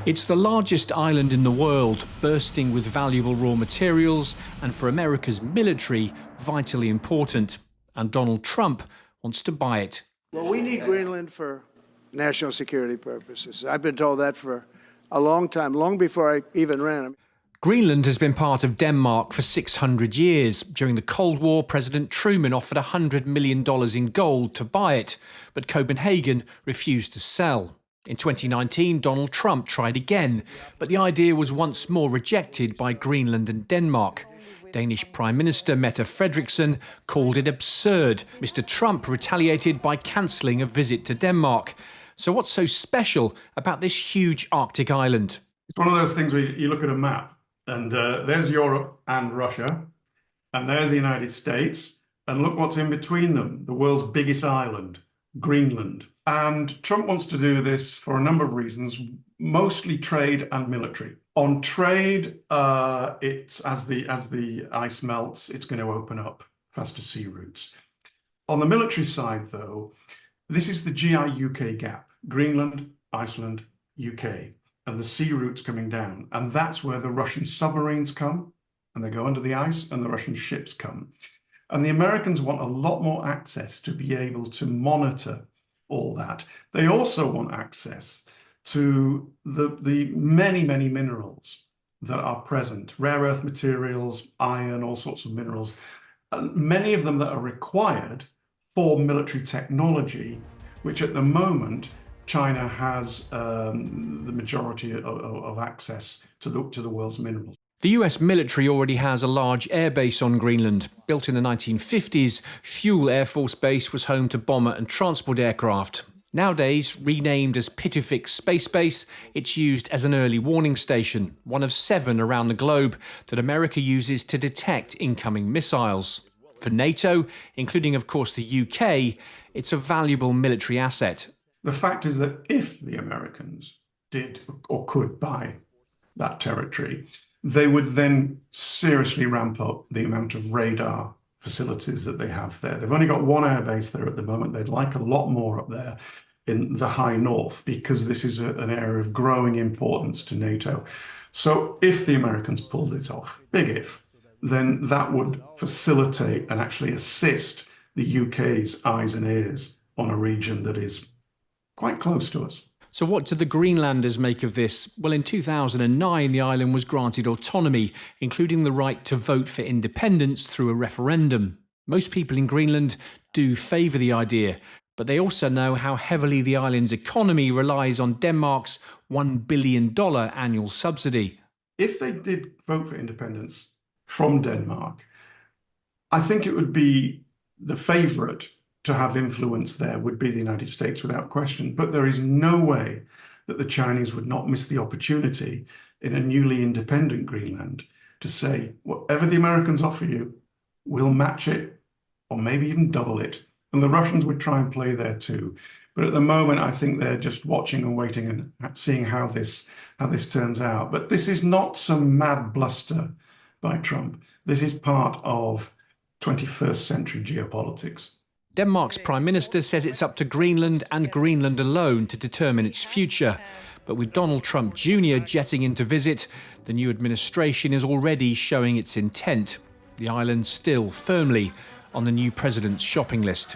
It's the largest island in the world, bursting with valuable raw materials, and for America's military, vitally important. And Donald Trump wants to buy it. Well, we need Greenland for national security purposes. I've been told that for a long time, long before I even ran. Greenland has been part of Denmark for 600 years. During the Cold War, President Truman offered $100 million in gold to buy it, but Copenhagen refused to sell. In 2019, Donald Trump tried again, but the idea was once more rejected by Greenland and Denmark. Danish Prime Minister Mette Frederiksen called it absurd. Mr. Trump retaliated by cancelling a visit to Denmark. So what's so special about this huge Arctic island? It's one of those things where you look at a map and there's Europe and Russia, and there's the United States, and look what's in between them, the world's biggest island, Greenland. And Trump wants to do this for a number of reasons, mostly trade and military. On trade, it's as the ice melts, it's going to open up faster sea routes. On the military side, though, this is the GI-UK gap, Greenland, Iceland, UK, and the sea routes coming down. And that's where the Russian submarines come, and they go under the ice, and the Russian ships come. And the Americans want a lot more access to be able to monitor all that. They also want access to the many, many minerals that are present, rare earth materials, iron, all sorts of minerals, and many of them that are required for military technology, which at the moment, China has the majority of access to the world's minerals. The US military already has a large airbase on Greenland. Built in the 1950s, Fuel Air Force Base was home to bomber and transport aircraft. Nowadays, renamed as Pitufik Space Base, it's used as an early warning station, one of 7 around the globe that America uses to detect incoming missiles. For NATO, including of course the UK, it's a valuable military asset. The fact is that if the Americans did or could buy that territory, they would then seriously ramp up the amount of radar facilities that they have there. They've only got one airbase there at the moment. They'd like a lot more up there in the high north because this is an area of growing importance to NATO. So if the Americans pulled it off, big if, then that would facilitate and actually assist the UK's eyes and ears on a region that is quite close to us. So what do the Greenlanders make of this? Well, in 2009, the island was granted autonomy, including the right to vote for independence through a referendum. Most people in Greenland do favour the idea, but they also know how heavily the island's economy relies on Denmark's $1 billion annual subsidy. If they did vote for independence from Denmark, I think it would be the favourite to have influence there would be the United States without question. But there is no way that the Chinese would not miss the opportunity in a newly independent Greenland to say, whatever the Americans offer you, we'll match it or maybe even double it. And the Russians would try and play there too. But at the moment, I think they're just watching and waiting and seeing how this turns out. But this is not some mad bluster by Trump. This is part of 21st century geopolitics. Denmark's Prime Minister says it's up to Greenland and Greenland alone to determine its future. But with Donald Trump Jr. jetting in to visit, the new administration is already showing its intent. The island still firmly on the new president's shopping list.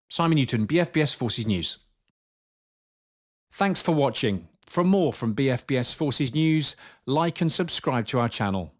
Simon Newton, BFBS Forces News. Thanks for watching. For more from BFBS Forces News, like and subscribe to our channel.